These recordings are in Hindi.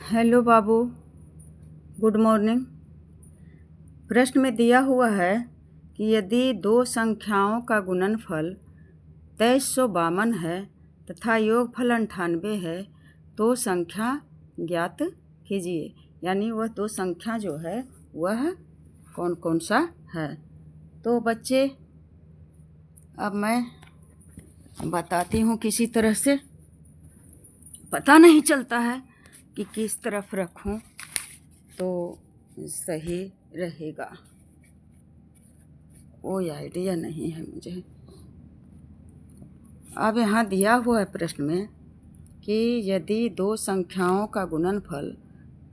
हेलो बाबू, गुड मॉर्निंग। प्रश्न में दिया हुआ है कि यदि दो संख्याओं का गुणनफल 2352 है तथा योगफल 98 है तो संख्या ज्ञात कीजिए। यानी वह दो संख्या जो है वह कौन कौन सा है। तो बच्चे अब मैं बताती हूँ, किसी तरह से पता नहीं चलता है कि किस तरफ रखूं तो सही रहेगा, कोई आइडिया नहीं है मुझे। अब यहाँ दिया हुआ है प्रश्न में कि यदि दो संख्याओं का गुणनफल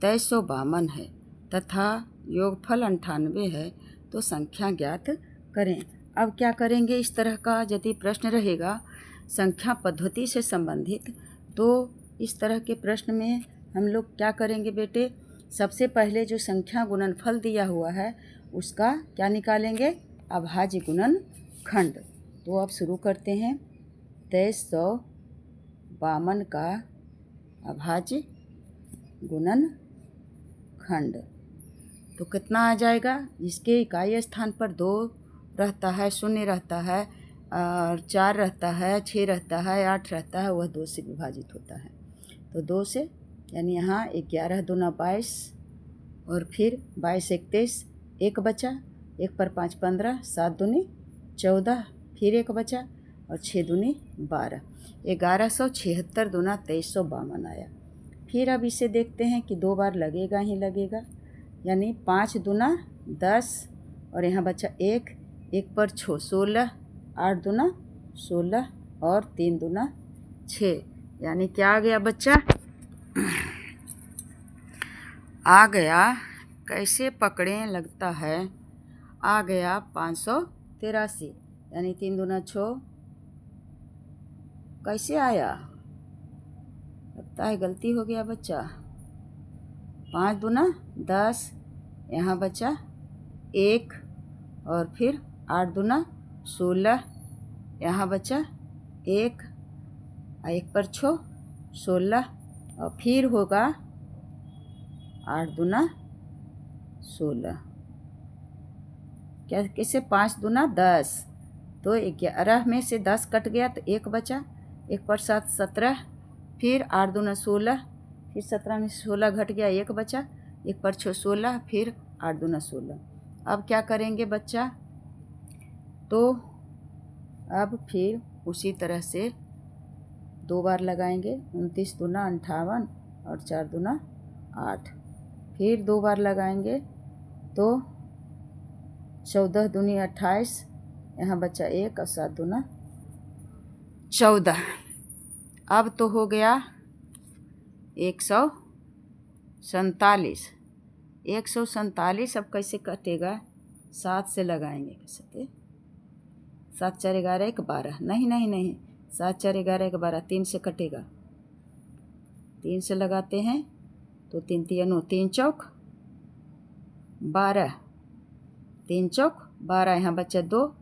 2352 है तथा योगफल 98 है तो संख्या ज्ञात करें। अब क्या करेंगे, इस तरह का यदि प्रश्न रहेगा संख्या पद्धति से संबंधित तो इस तरह के प्रश्न में हम लोग क्या करेंगे बेटे, सबसे पहले जो संख्या गुणनफल दिया हुआ है उसका क्या निकालेंगे, अभाज्य गुणनखंड। तो अब शुरू करते हैं। 2352 का अभाज्य गुणनखंड तो कितना आ जाएगा। इसके इकाई स्थान पर 2 रहता है, 0 रहता है, और 4 रहता है, 6 रहता है, 8 रहता है, वह 2 से विभाजित होता है। तो 2 से यानी यहाँ 11 दूना 22 और फिर 22 31 एक बचा, 1 पर 5 15, 7 दूनी 14, फिर एक बचा और 6 दूनी 12, 1176 दूना 2352 आया। फिर अब इसे देखते हैं कि 2 बार लगेगा ही लगेगा, यानी 5 दूना 10 और यहाँ बचा 1, 1 पर 6 16, 8 दूना 16 और 3 दूना 6, यानी क्या आ गया बच्चा, आ गया, कैसे पकड़ें लगता है, आ गया 583। यानी 3 दूना 6, कैसे आया, लगता है गलती हो गया बच्चा। 5 दूना 10, यहाँ बचा 1 और फिर 8 दूना 16, यहाँ बचा 1, 1 पर 6 16 और फिर होगा 8 दूना 16, क्या कैसे 5 दूना 10, तो 11 में से 10 कट गया तो 1 बचा, 1 पर 7 17, फिर 8 दूना 16, फिर 17 में 16 घट गया 1 बचा, 1 पर 6 16, फिर 8 दूना 16। अब क्या करेंगे बच्चा, तो अब फिर उसी तरह से 2 बार लगाएंगे, 29 दूना 58 और 4 दूना 8, फिर 2 बार लगाएंगे तो 14 दूनी 28, यहाँ बचा 1 और 7 दूना 14। अब तो हो गया 147। 147 अब कैसे कटेगा, 7 से लगाएंगे कैसे, 7 4 11 1 12, नहीं 7 4 11 1 12, 3 से कटेगा, 3 से लगाते हैं तो 3 3 9, 3 चौक 12, 3 चौक 12, यहाँ बच्चा 2,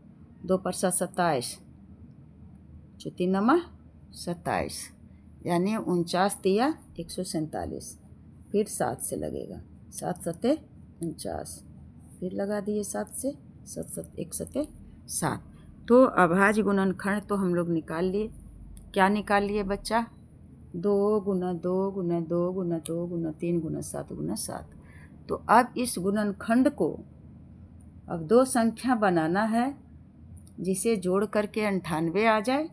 2 पर 7 27, 3 नमा 27, यानी 49 दिया 147। फिर 7 से लगेगा, 7 सते 49, फिर लगा दिए 7 से, 7 7 1 सते 7। तो अभाज्य गुणनखंड तो हम लोग निकाल लिए। क्या निकाल लिए बच्चा, 2 गुना 2 गुना 2 गुना 2 गुना 3 गुना 7 गुना 7। तो अब इस गुणनखंड को अब 2 संख्या बनाना है जिसे जोड़ करके 98 आ जाए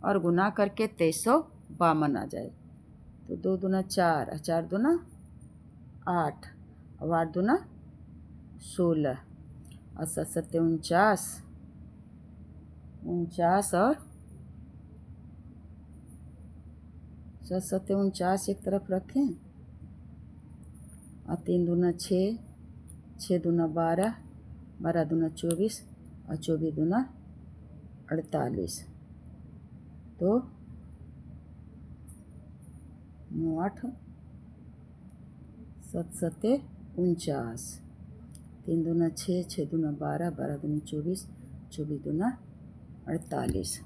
और गुना करके 2352 आ जाए। तो 2 दूना 4, 4 दूना 8 और 8 दूना 16 और 7 7 49, 49 और 7 7 49 एक तरफ रखें और 3 दूना 6, 6 दूना 12, 12 दूना 24 और 24 दूना 48। तो 9 8 7 7 49, 3 दूना 6, 6 दूना 12, 12 दूना 24, 24 दूना 48।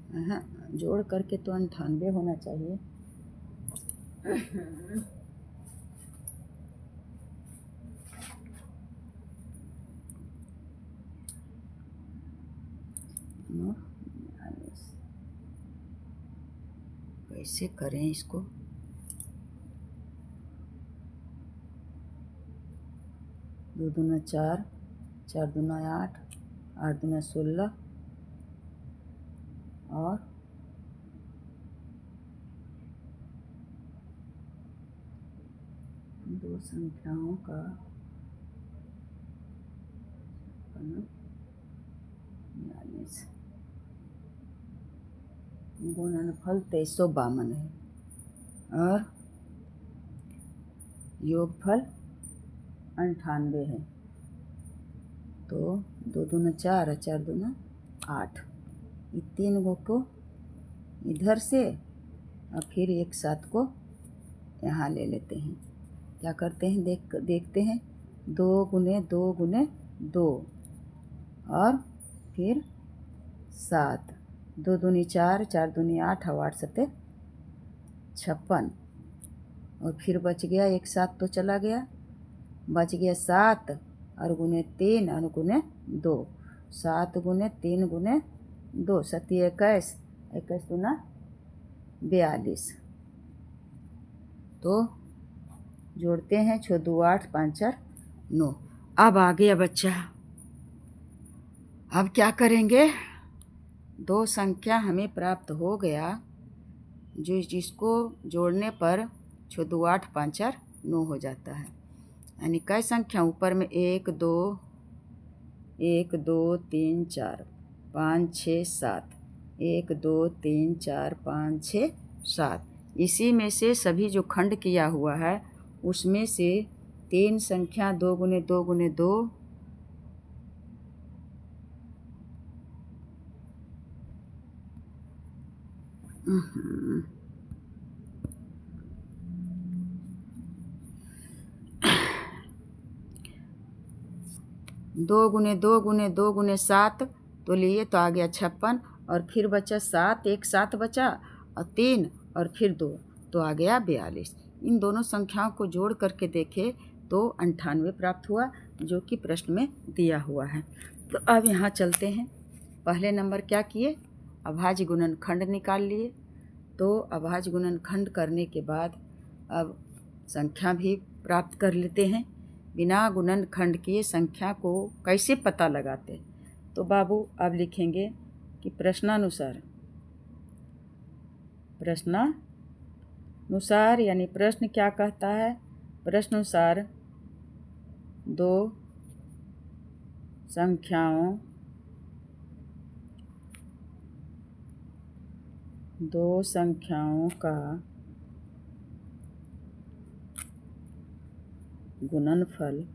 हाँ, जोड़ करके तो 98 होना चाहिए। कैसे करें इसको? दो दूना 4, 4 दूना 8, 8 दूना 16 और 2 संख्याओं का 42 गुणनफल 2352 है और योगफल 98 है। तो 2 दूना 4 और 4 दूना 8, ये 3 गो को इधर से और फिर एक साथ को यहाँ ले लेते हैं। क्या करते हैं देखते हैं। 2 गुने 2 गुने 2 और फिर 7, 2 दूनी 4, 4 दूनी 8 और 8 सते 56 और फिर बच गया एक साथ तो चला गया, बच गया 7 और गुने 3 और गुने 2, 7 गुने 3 गुने 2 सती 21, 21 दूना 42। तो जोड़ते हैं 6 2 8 5 4 9। अब आ गया बच्चा। अब क्या करेंगे? 2 संख्या हमें प्राप्त हो गया जिसको जोड़ने पर 6 2 8 5 4 9 हो जाता है। यानी कई संख्या ऊपर में 1 2 3 4 5 6 7, 1 2 3 4 5 6 7। इसी में से सभी जो खंड किया हुआ है उसमें से 3 संख्या 2 गुने 2 गुने 2 2 गुने 2 गुने 2 गुने 7 तो लिए तो आ गया 56 और फिर बचा 7 एक साथ बचा और 3 और फिर 2 तो आ गया 42। इन दोनों संख्याओं को जोड़ करके देखे तो 98 प्राप्त हुआ जो कि प्रश्न में दिया हुआ है। तो अब यहाँ चलते हैं। पहले नंबर क्या किए? अभाज्य गुणनखंड निकाल लिए। तो अभाज्य गुणनखंड करने के बाद अब संख्या भी प्राप्त कर लेते हैं। बिना गुणनखंड किए संख्या को कैसे पता लगाते? तो बाबू अब लिखेंगे कि प्रश्नानुसार यानी प्रश्न क्या कहता है? प्रश्नानुसार 2 संख्याओं का गुणनफल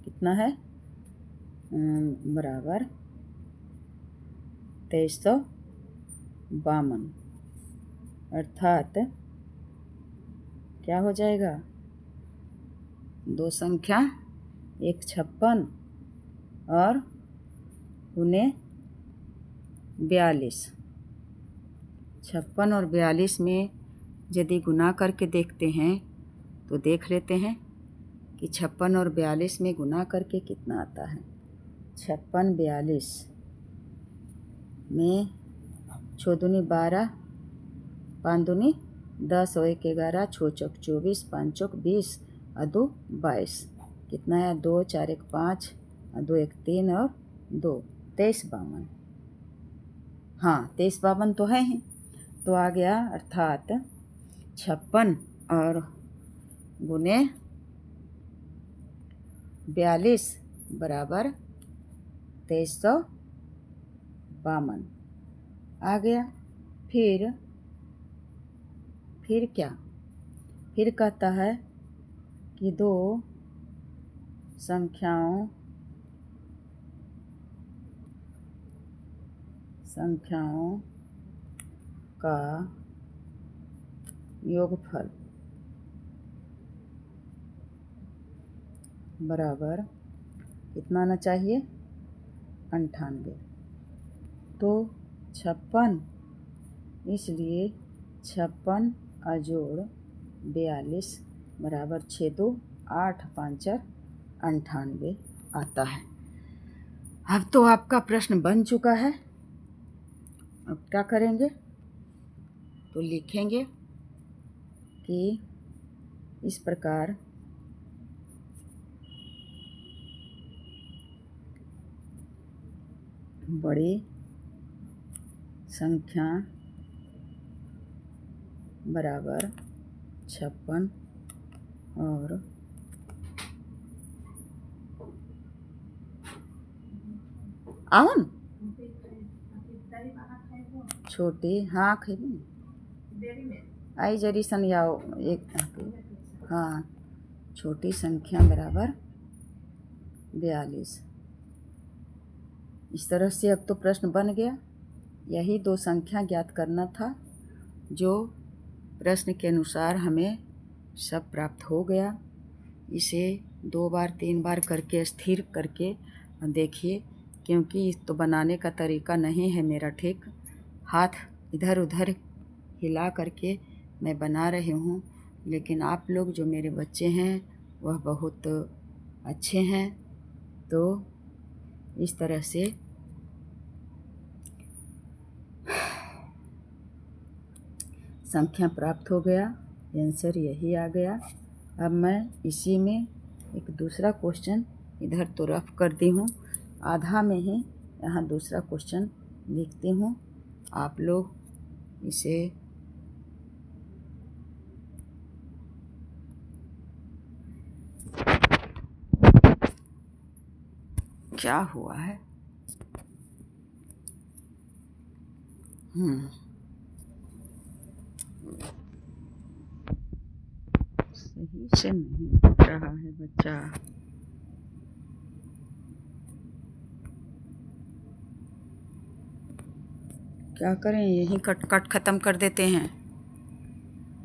कितना है? बराबर 2352। अर्थात क्या हो जाएगा? 2 संख्या, एक 56 और गुने 42। 56 और 42 में यदि गुना करके देखते हैं तो देख लेते हैं कि 56 और 42 में गुना करके कितना आता है। 56 42 में 6 दूनी 12, 5 दूनी 10 और 1 11, 6 चौक 24, 5 चौक 20 और 2 22। कितना है? 2 4 1 5 और 2 1 3 और 2 2352। हाँ 2352 तो है ही। तो आ गया अर्थात 56 और गुने 42 बराबर 2352 आ गया। फिर क्या? फिर कहता है कि 2 संख्याओं का योगफल बराबर कितना आना चाहिए? 98। तो 56, इसलिए 56 अजोड़ 42 बराबर 6 2 8 5 98 आता है। अब तो आपका प्रश्न बन चुका है। अब क्या करेंगे, तो लिखेंगे कि इस प्रकार बड़ी संख्या बराबर 56 और आवन छोटी, हाँ खैली आई जरी सन याओ एक, हाँ छोटी संख्या बराबर 42। इस तरह से अब तो प्रश्न बन गया। यही दो संख्या ज्ञात करना था, जो प्रश्न के अनुसार हमें सब प्राप्त हो गया। इसे 2 बार 3 बार करके स्थिर करके देखिए, क्योंकि इस तो बनाने का तरीका नहीं है मेरा ठीक। हाथ इधर उधर हिला करके मैं बना रही हूँ, लेकिन आप लोग जो मेरे बच्चे हैं वह बहुत अच्छे हैं। तो इस तरह से संख्या प्राप्त हो गया, आंसर यही आ गया। अब मैं इसी में एक दूसरा क्वेश्चन इधर तो रफ कर दी हूँ, आधा में ही यहाँ दूसरा क्वेश्चन लिखती हूँ। आप लोग इसे क्या हुआ है, सही से नहीं दिख रहा है बच्चा। क्या करें, यही कट ख़त्म कर देते हैं।